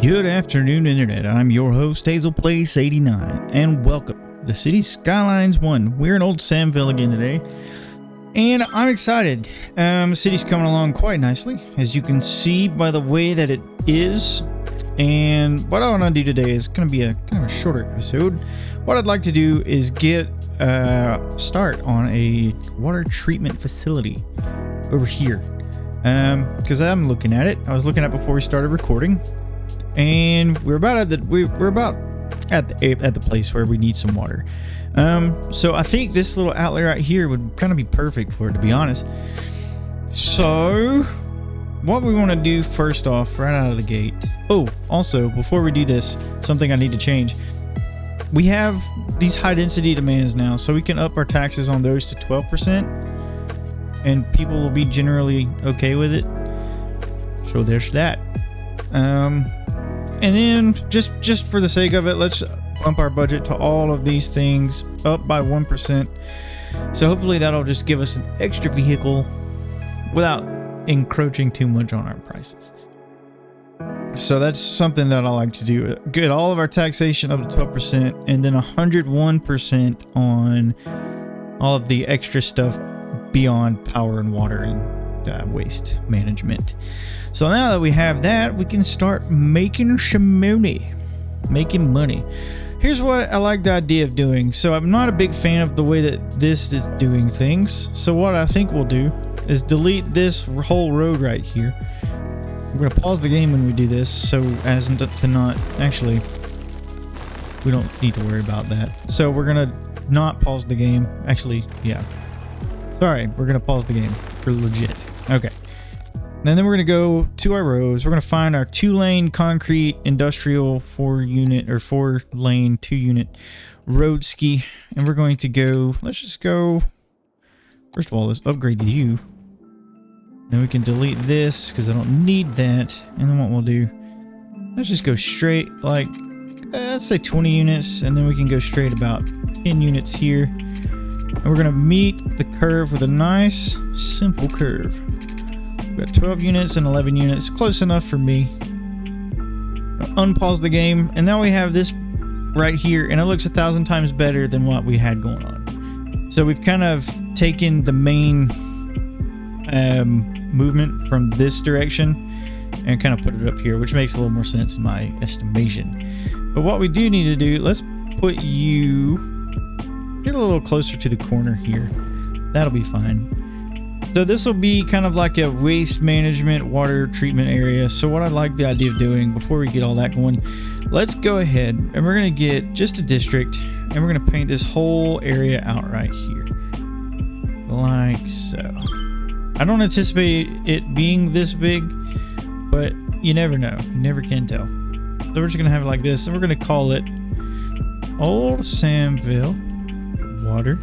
Good afternoon, Internet. I'm your host, HazelPlace89, and welcome to the city Skylines 1. We're in old Samville again today, and I'm excited. The city's coming along quite nicely, as you can see by the way that it is. And what I want to do today is going to be a kind of a shorter episode. What I'd like to do is get start on a water treatment facility over here. Because I'm looking at it. I was looking at it before we started recording. And we're about at the place where we need some water. So I think this little outlet right here would kind of be perfect for it, to be honest. So what we want to do first off, right out of the gate. Oh, also before we do this, something I need to change. We have these high density demands now, so we can up our taxes on those to 12%, and people will be generally okay with it. So there's that. And then just for the sake of it, let's bump our budget to all of these things up by 1%. So hopefully that'll just give us an extra vehicle without encroaching too much on our prices. So that's something that I like to do. Get all of our taxation up to 12% and then 101% on all of the extra stuff beyond power and water and waste management. So now that we have that, we can start making some money. Making money. Here's what I like the idea of doing. So I'm not a big fan of the way that this is doing things. So what I think we'll do is delete this whole road right here. We're going to pause the game when we do this, so as to not... Actually, we don't need to worry about that. So we're going to not pause the game. Actually, yeah. Sorry, we're going to pause the game for legit. Okay. And then we're going to go to our roads. We're going to find our 2-lane concrete industrial 4-lane 2-unit road ski. And we're going to go, let's just go, first of all, let's upgrade you. And we can delete this because I don't need that. And then what we'll do, let's just go straight, like, let's say 20 units. And then we can go straight about 10 units here. And we're going to meet the curve with a nice, simple curve. We've got 12 units and 11 units, close enough for me. Unpause the game, and now we have this right here, and it looks 1,000 times better than what we had going on. So we've kind of taken the main movement from this direction and kind of put it up here, which makes a little more sense in my estimation. But what we do need to do, let's put you get a little closer to the corner here. That'll be fine. So this will be kind of like a waste management water treatment area. So what I like the idea of doing before we get all that going, let's go ahead and we're going to get just a district and we're going to paint this whole area out right here. Like so. I don't anticipate it being this big, but you never know. You never can tell. So we're just going to have it like this, and we're going to call it Old Samville Water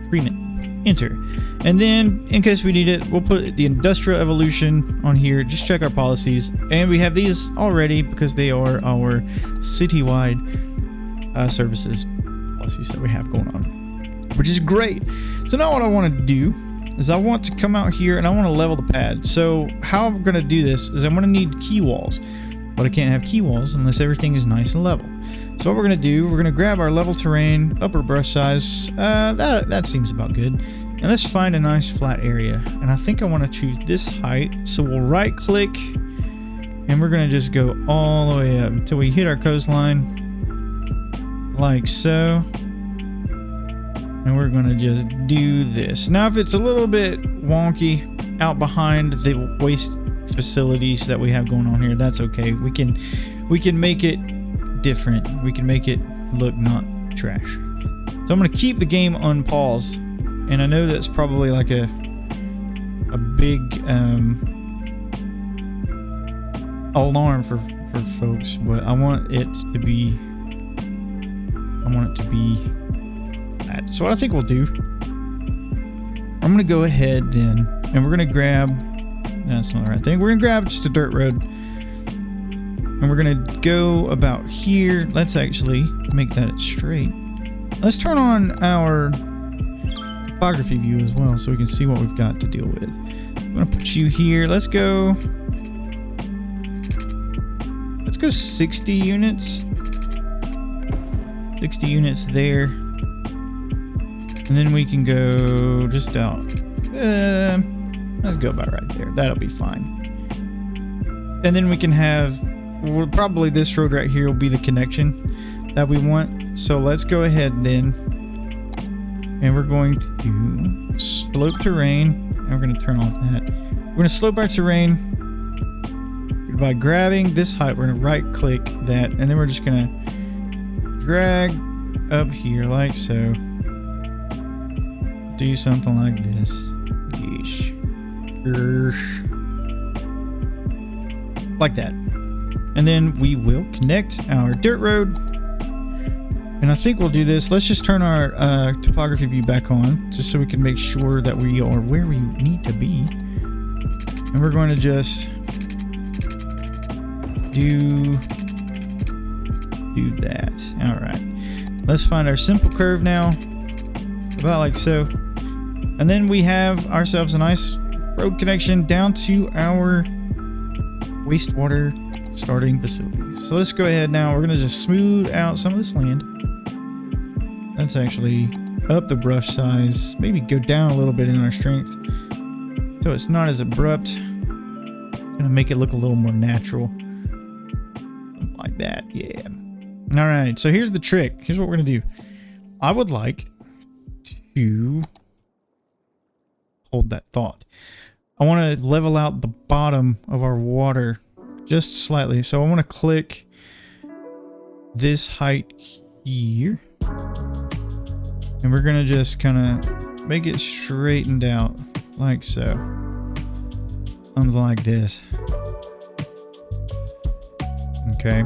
Treatment. Enter. And then in case we need it, we'll put the industrial evolution on here. Just check our policies, and we have these already because they are our citywide services policies that we have going on, which is great. So now what I want to do is I want to come out here and I want to level the pad. So how I'm going to do this is I'm going to need key walls, but I can't have key walls unless everything is nice and level. So what we're going to do, we're going to grab our level terrain, upper brush size, that seems about good. And let's find a nice flat area. And I think I want to choose this height. So we'll right click and we're going to just go all the way up until we hit our coastline. Like so. And we're going to just do this. Now if it's a little bit wonky out behind the waste facilities that we have going on here, that's okay. We can make it different. We can make it look not trash. So I'm going to keep the game unpaused, and I know that's probably like a big alarm for folks, but I want it to be that. So what I think we'll do, I'm going to go ahead then, and we're going to grab, that's not the right thing, we're going to grab just a dirt road. And we're going to go about here. Let's actually make that straight. Let's turn on our topography view as well so we can see what we've got to deal with. I'm going to put you here. Let's go go 60 units. 60 units there. And then we can go just out. Let's go about right there. That'll be fine. And then we can have, well, probably this road right here will be the connection that we want. So let's go ahead then. And we're going to slope terrain. And we're going to turn off that. We're going to slope our terrain by grabbing this height. We're going to right click that. And then we're just going to drag up here like so. Do something like this. Yeesh. Like that. And then we will connect our dirt road. And I think we'll do this. Let's just turn our topography view back on just so we can make sure that we are where we need to be. And we're going to just do that. All right. Let's find our simple curve now. About like so. And then we have ourselves a nice road connection down to our wastewater starting facility. So let's go ahead now. We're going to just smooth out some of this land. Let's actually up the brush size. Maybe go down a little bit in our strength so it's not as abrupt. Going to make it look a little more natural. Something like that. Yeah. All right. So here's the trick. Here's what we're going to do. I would like to hold that thought. I want to level out the bottom of our water just slightly. So I want to click this height here. And we're going to just kind of make it straightened out like so. Something like this. Okay.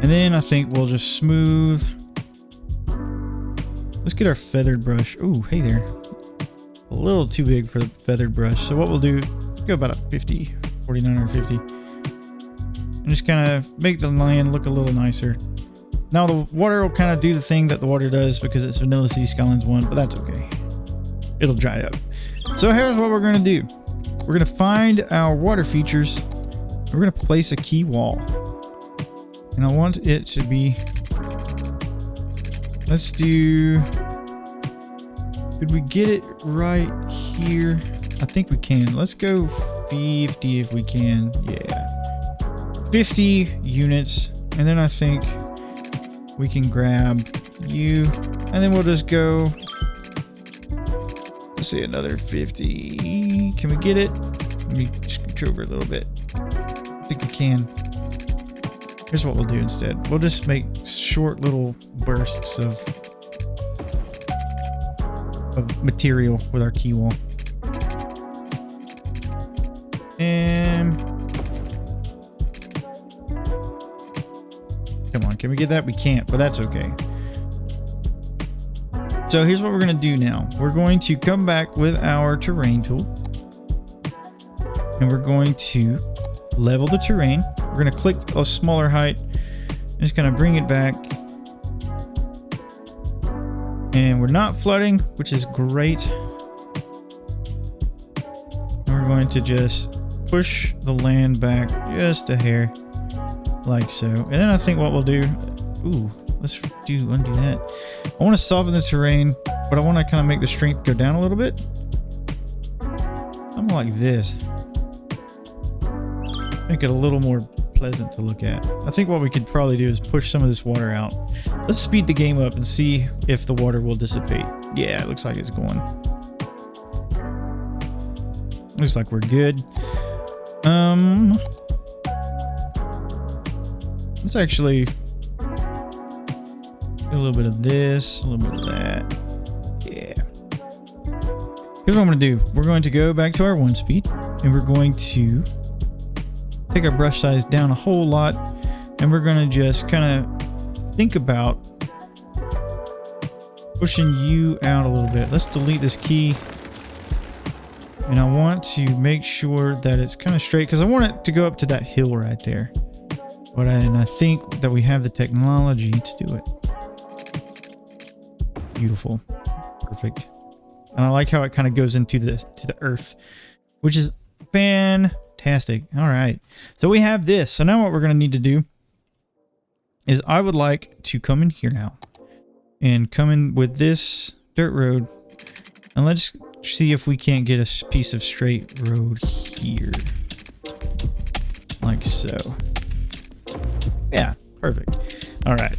And then I think we'll just smooth. Let's get our feathered brush. Ooh, hey there. A little too big for the feathered brush. So what we'll do, let's go about a 50, 49 or 50. And just kind of make the land look a little nicer. Now the water will kind of do the thing that the water does because it's Vanilla C Skylines 1, but that's okay. It'll dry up. So here's what we're going to do. We're going to find our water features. We're going to place a key wall. And I want it to be, let's do, could we get it right here? I think we can. Let's go 50 if we can. Yeah. 50 units. And then I think we can grab you. And then we'll just go, let's see, another 50. Can we get it? Let me scooch over a little bit. I think we can. Here's what we'll do instead. We'll just make short little bursts of material with our key wall. And come on, can we get that? We can't, but that's okay. So here's what we're going to do now. We're going to come back with our terrain tool. And we're going to level the terrain. We're going to click a smaller height. Just going to bring it back. And we're not flooding, which is great. And we're going to just push the land back just a hair. Like so. And then I think what we'll do... Ooh, let's undo that. I want to soften the terrain, but I want to kind of make the strength go down a little bit. Something like this. Make it a little more pleasant to look at. I think what we could probably do is push some of this water out. Let's speed the game up and see if the water will dissipate. Yeah, it looks like it's going. Looks like we're good. Let's actually do a little bit of this, a little bit of that. Yeah. Here's what I'm going to do. We're going to go back to our 1 speed and we're going to take our brush size down a whole lot, and we're going to just kind of think about pushing you out a little bit. Let's delete this key, and I want to make sure that it's kind of straight because I want it to go up to that hill right there. But I think that we have the technology to do it. Beautiful. Perfect. And I like how it kind of goes into the earth, which is fantastic. Fantastic. All right. So we have this. So now what we're going to need to do is I would like to come in here now and come in with this dirt road. And let's see if we can't get a piece of straight road here. Like so. Yeah, perfect. All right.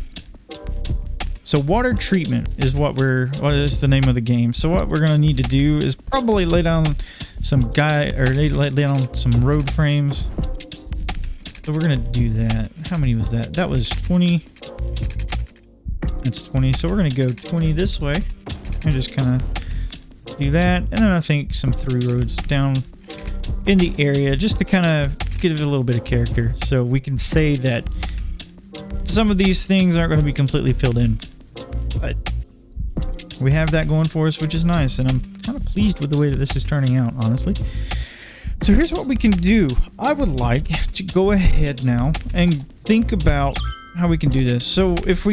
So water treatment is what is the name of the game. So what we're going to need to do is probably lay down some lay down some road frames. So we're going to do that. How many was that? That was 20. That's 20. So we're going to go 20 this way and just kind of do that. And then I think some through roads down in the area just to kind of give it a little bit of character. So we can say that some of these things aren't going to be completely filled in. But we have that going for us, which is nice, and I'm kind of pleased with the way that this is turning out, honestly. So here's what we can do. I would like to go ahead now and think about how we can do this. So if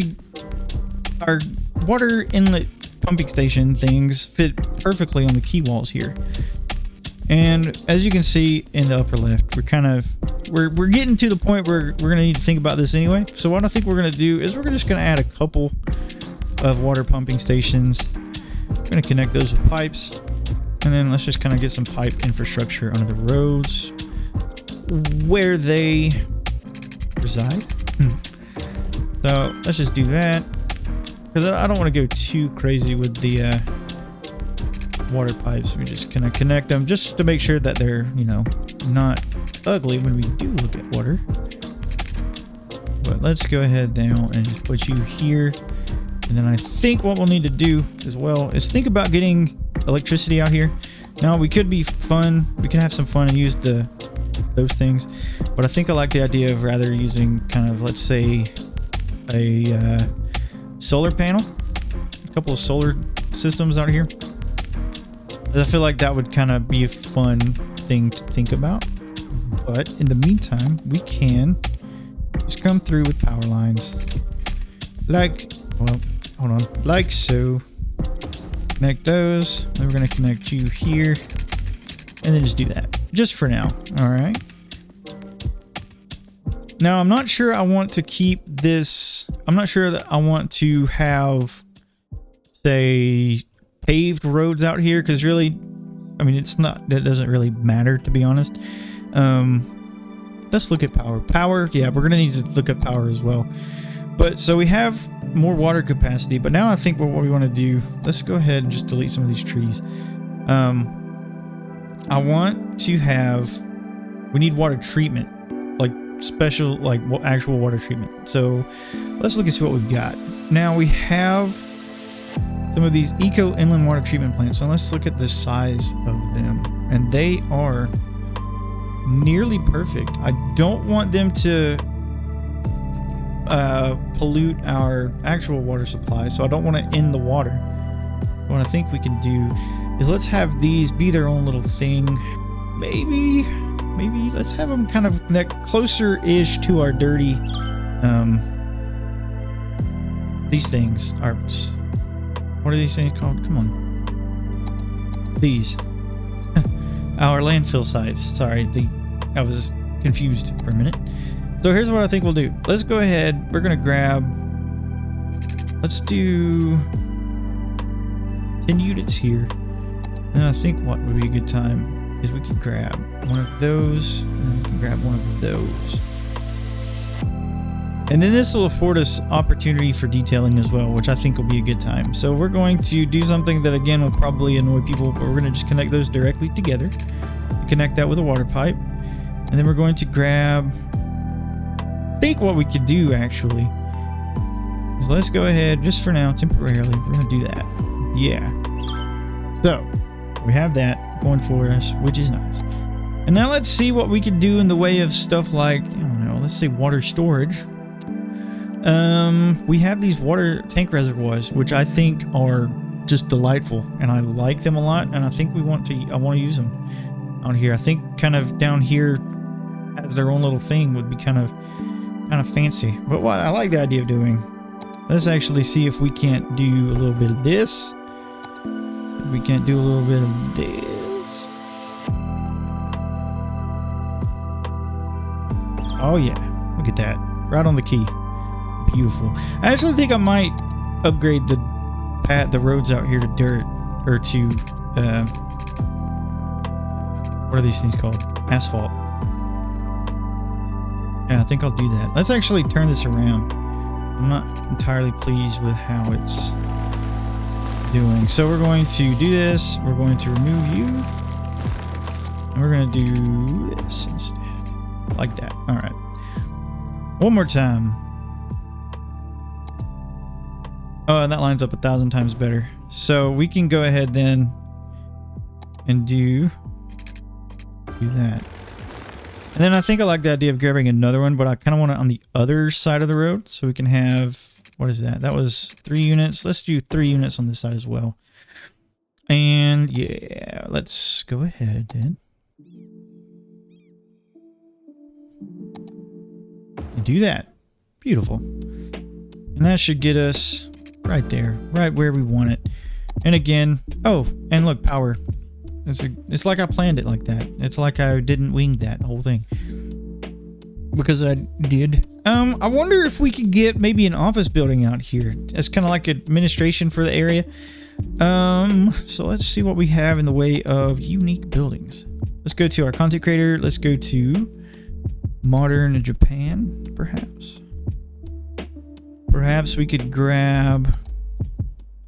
our water inlet pumping station things fit perfectly on the key walls here. And as you can see in the upper left, we're getting to the point where we're going to need to think about this anyway. So what I think we're going to do is we're just going to add a couple of water pumping stations. We're going to connect those with pipes. And then let's just kind of get some pipe infrastructure under the roads where they reside. So let's just do that. Because I don't want to go too crazy with the water pipes. We're just going to connect them just to make sure that they're, you know, not ugly when we do look at water. But let's go ahead now and just put you here. And then I think what we'll need to do as well is think about getting electricity out here. Now we could be fun. We can have some fun and use those things. But I think I like the idea of rather using kind of, let's say, a solar panel. A couple of solar systems out here. I feel like that would kind of be a fun thing to think about. But in the meantime, we can just come through with power lines. Like, well, hold on. Like so. Connect those. Then we're going to connect you here. And then just do that. Just for now. Alright. Now, I'm not sure I want to keep this. I'm not sure that I want to have, say, paved roads out here. Because really, I mean, it doesn't really matter, to be honest. Let's look at power. Power, yeah, we're going to need to look at power as well. But so we have more water capacity, but now I think what we want to do, let's go ahead and just delete some of these trees. I want to have, we need water treatment, like special, like actual water treatment. So let's look and see what we've got. Now we have some of these eco inland water treatment plants. So let's look at the size of them, and they are nearly perfect. I don't want them to pollute our actual water supply, so I don't want to end the water. What I think we can do is let's have these be their own little thing. Maybe let's have them kind of connect closer-ish to our dirty. These things are, what are these things called? Come on. These. Our landfill sites. Sorry, I was confused for a minute. So here's what I think we'll do. Let's go ahead. We're going to grab, let's do 10 units here. And I think what would be a good time is we could grab one of those, and we can grab one of those. And then this will afford us opportunity for detailing as well, which I think will be a good time. So we're going to do something that again will probably annoy people, but we're going to just connect those directly together. Connect that with a water pipe. And then we're going to grab, I think what we could do actually is let's go ahead just for now, temporarily, we're going to do that. Yeah. So we have that going for us, which is nice. And now let's see what we can do in the way of stuff like, I don't know, let's say water storage. We have these water tank reservoirs, which I think are just delightful, and I like them a lot, and I think I want to use them out here. I think kind of down here as their own little thing would be kind of fancy. But what I like the idea of doing, let's actually see if we can't do a little bit of this. If we can't do a little bit of this. Oh yeah, look at that. Right on the key. Beautiful. I actually think I might upgrade the roads out here to dirt, or to what are these things called? Asphalt. Yeah, I think I'll do that. Let's actually turn this around. I'm not entirely pleased with how it's doing. So we're going to do this. We're going to remove you. And we're going to do this instead. Like that. All right. One more time. Oh, and that lines up 1,000 times better. So we can go ahead then and do that. And then I think I like the idea of grabbing another one, but I kind of want it on the other side of the road. So we can have, what is that? That was 3 units. Let's do 3 units on this side as well. And yeah, let's go ahead then. And do that. Beautiful. And that should get us right there, right where we want it. And again, oh, and look, power. It's like I planned it like that. It's like I didn't wing that whole thing. Because I did. I wonder if we could get maybe an office building out here. It's kind of like administration for the area. So let's see what we have in the way of unique buildings. Let's go to our content creator. Let's go to modern Japan, perhaps. Perhaps we could grab...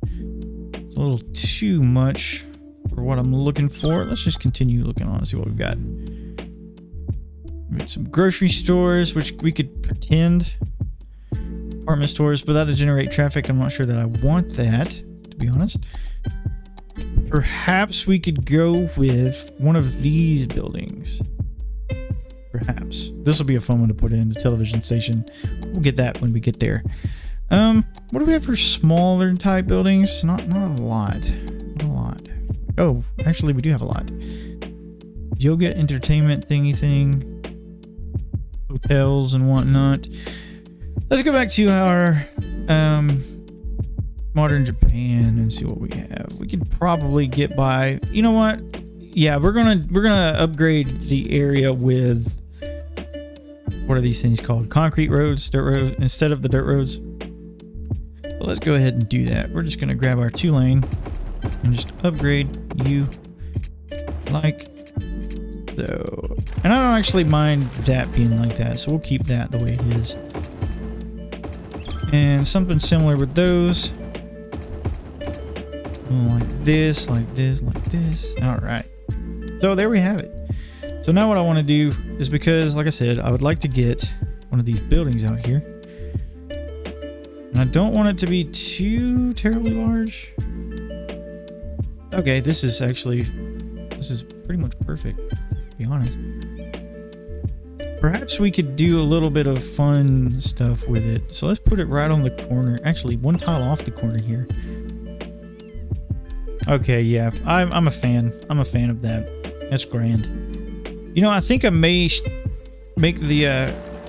It's a little too much for what I'm looking for. Let's just continue looking on and see what we've got. We got some grocery stores, which we could pretend apartment stores, but that'll generate traffic. I'm not sure that I want that, to be honest. Perhaps we could go with one of these buildings. Perhaps. This will be a fun one to put in, the television station. We'll get that when we get there. What do we have for smaller type buildings? Not a lot. Not a lot. Oh, actually we do have a lot. Yoga, entertainment thingy thing. Hotels and whatnot. Let's go back to our modern Japan and see what we have. We could probably get by. You know what? Yeah, we're gonna upgrade the area with, what are these things called? Concrete roads, dirt roads, instead of the dirt roads. But let's go ahead and do that. We're just gonna grab our 2-lane and just upgrade you like so. And I don't actually mind that being like that, so we'll keep that the way it is. And something similar with those. Like this, like this, like this. All right. So there we have it. So now what I want to do is, because like I said, I would like to get one of these buildings out here. And I don't want it to be too terribly large. Okay, this is pretty much perfect, to be honest. Perhaps we could do a little bit of fun stuff with it. So let's put it right on the corner. Actually, one tile off the corner here. Okay, yeah, I'm a fan. I'm a fan of that. That's grand. You know, I think I may make the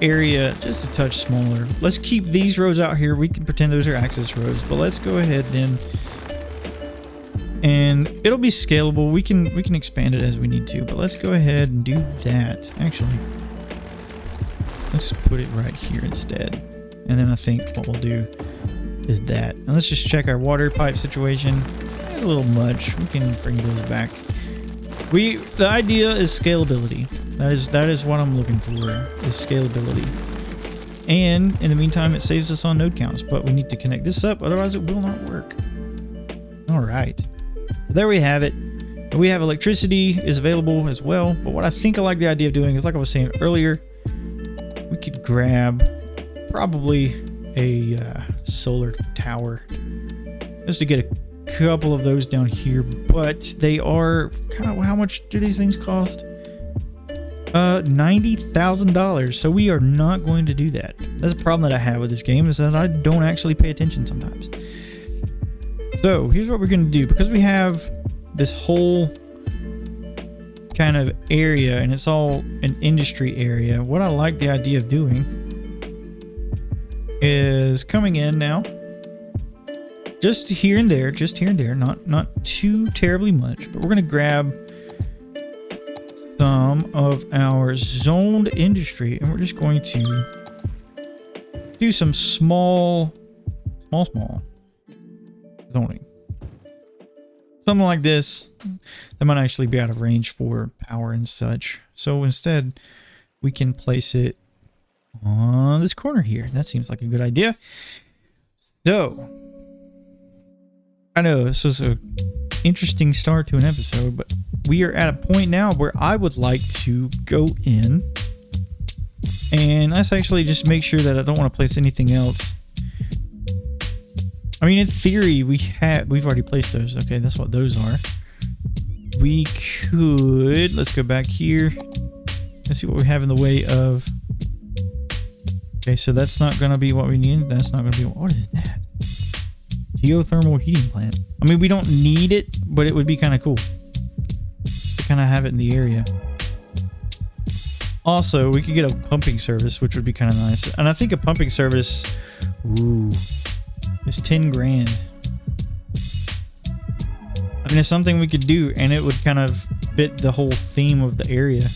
area just a touch smaller. Let's keep these rows out here. We can pretend those are access roads, but let's go ahead then. And it'll be scalable. We can expand it as we need to, but let's go ahead and do that. Actually, let's put it right here instead. And then I think what we'll do is that. And let's just check our water pipe situation. A little much. We can bring those back. The idea is scalability. That is what I'm looking for, is scalability. And in the meantime, it saves us on node counts, but we need to connect this up, otherwise it will not work. All right. There we have it. We have electricity is available as well, but what I think I like the idea of doing is, like I was saying earlier, we could grab probably a solar tower just to get a couple of those down here, but they are kind of, how much do these things cost? $90,000. So we are not going to do that. That's a problem that I have with this game, is that I don't actually pay attention sometimes. So here's what we're going to do, because we have this whole kind of area and it's all an industry area. What I like the idea of doing is coming in now, just here and there, not too terribly much, but we're going to grab some of our zoned industry, and we're just going to do some small zoning. Something like this that might actually be out of range for power and such. So instead, we can place it on this corner here. That seems like a good idea. So, I know this was an interesting start to an episode, but we are at a point now where I would like to go in and let's actually just make sure that I don't want to place anything else. I mean, in theory, we've already placed those. Okay, that's what those are. We could, let's go back here. Let's see what we have in the way of. Okay, so that's not going to be what we need. That's not going to be, what is that? Geothermal heating plant. I mean, we don't need it, but it would be kind of cool. Just to kind of have it in the area. Also, we could get a pumping service, which would be kind of nice. And I think a pumping service, ooh, is 10 grand. I mean, it's something we could do, and it would kind of fit the whole theme of the area.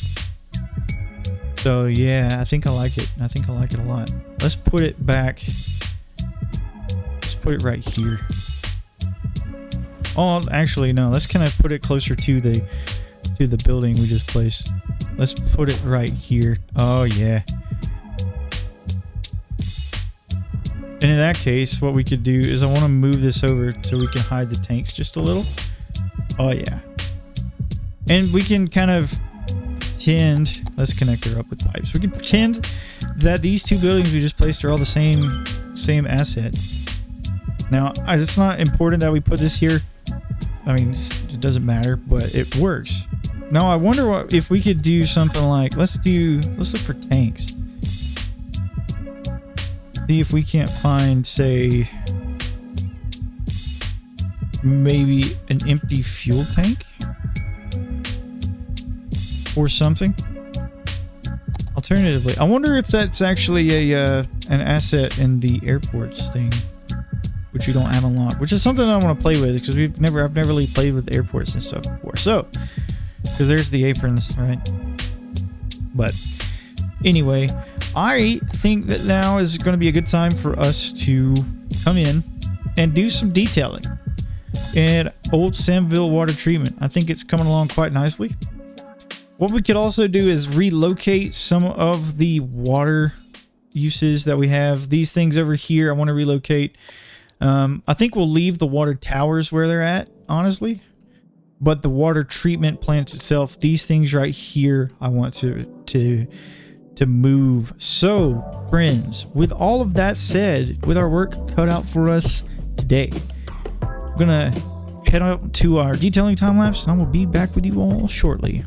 So, yeah, I think I like it. I think I like it a lot. Let's put it back. Let's put it right here. Oh, actually, no. Let's kind of put it closer to the building we just placed. Let's put it right here. Oh, yeah. And in that case, what we could do is I want to move this over so we can hide the tanks just a little. Oh, yeah. And we can kind of pretend, let's connect her up with pipes. We can pretend that these two buildings we just placed are all the same asset. Now, it's not important that we put this here. I mean, it doesn't matter, but it works. Now, I wonder if we could do something like, let's look for tanks. See if we can't find, say, maybe an empty fuel tank or something. Alternatively, I wonder if that's actually an asset in the airports thing, which we don't have unlocked, which is something I want to play with because I've never really played with airports and stuff before. So, because there's the aprons, right? But anyway, I think that now is going to be a good time for us to come in and do some detailing at old Samville water treatment. I think it's coming along quite nicely. What we could also do is relocate some of the water uses that we have. These things over here, I want to relocate. I think we'll leave the water towers where they're at, honestly. But the water treatment plant itself, these things right here, I want to move. So, friends, with all of that said, with our work cut out for us today, I'm gonna head out to our detailing time lapse, and I will be back with you all shortly.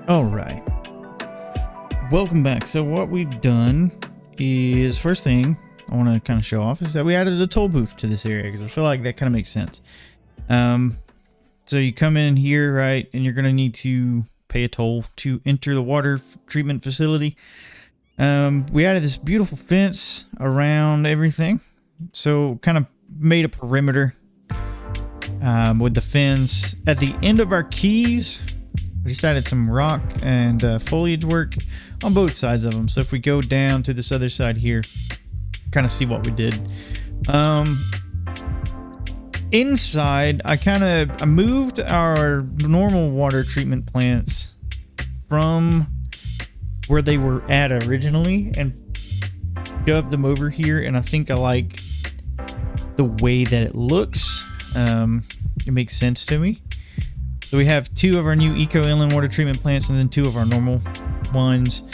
All right. Welcome back. So what we've done is, first thing I want to kind of show off is that we added a toll booth to this area because I feel like that kind of makes sense. So you come in here, right, and you're going to need to pay a toll to enter the water treatment facility. We added this beautiful fence around everything. So kind of made a perimeter with the fence. At the end of our keys, we just added some rock and foliage work on both sides of them. So if we go down to this other side here, kind of see what we did. Inside, I moved our normal water treatment plants from where they were at originally and shoved them over here. And I think I like the way that it looks. It makes sense to me. So we have 2 of our new eco inland water treatment plants and then 2 of our normal ones.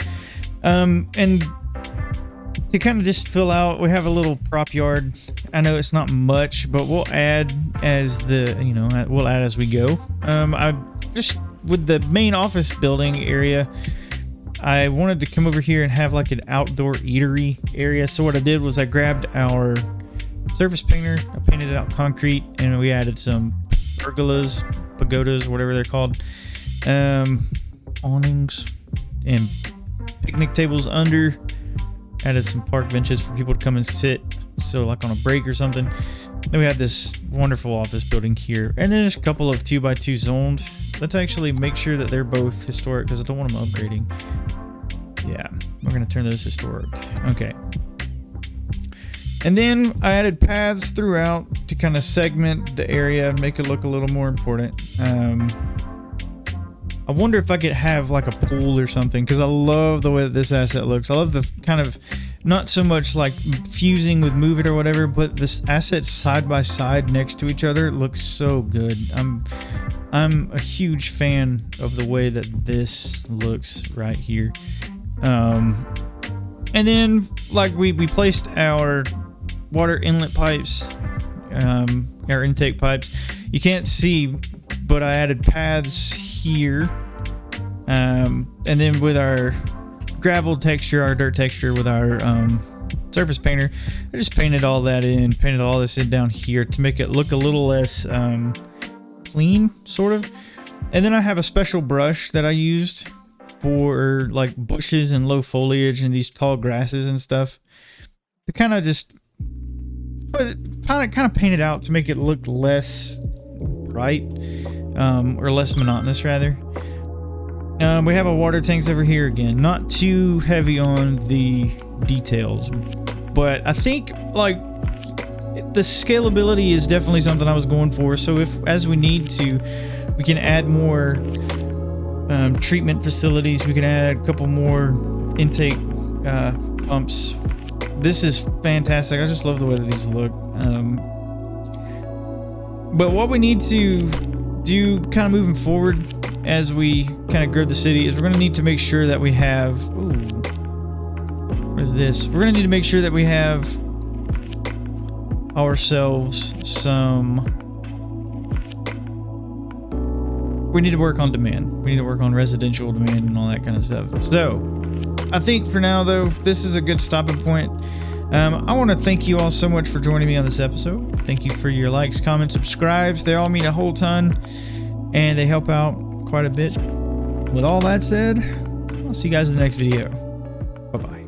And to kind of just fill out, we have a little prop yard. I know it's not much, but we'll add as we'll add as we go. I just, with the main office building area, I wanted to come over here and have like an outdoor eatery area. So what I did was I grabbed our surface painter, I painted it out concrete, and we added some pergolas, pagodas, whatever they're called, awnings and picnic tables under. Added some park benches for people to come and sit, so like on a break or something. Then we have this wonderful office building here, and then there's a couple of 2x2 zoned. Let's actually make sure that they're both historic because I don't want them upgrading. Yeah, we're gonna turn those historic. Okay. And then I added paths throughout to kind of segment the area and make it look a little more important. I wonder if I could have like a pool or something, because I love the way that this asset looks. I love the kind of, not so much like fusing with Move It or whatever, but this asset side by side next to each other looks so good. I'm a huge fan of the way that this looks right here. And then like we placed our water inlet pipes, our intake pipes. You can't see, but I added paths here. And then with our gravel texture, our dirt texture with our surface painter, I just painted all that in, painted all this in down here to make it look a little less clean, sort of. And then I have a special brush that I used for like bushes and low foliage and these tall grasses and stuff to kind of just kind of paint it out to make it look less bright, or less monotonous rather. We have a water tanks over here again, not too heavy on the details, but I think like the scalability is definitely something I was going for. So if, as we need to, we can add more treatment facilities, we can add a couple more intake pumps. This is fantastic. I just love the way that these look. But what we need to do kind of moving forward as we kind of grow the city is we're going to need to make sure that we have, what is this? We're going to need to make sure that we have ourselves some, we need to work on demand. We need to work on residential demand and all that kind of stuff. So I think for now though, this is a good stopping point. I want to thank you all so much for joining me on this episode. Thank you for your likes, comments, subscribes. They all mean a whole ton and they help out quite a bit. With all that said, I'll see you guys in the next video. Bye-bye.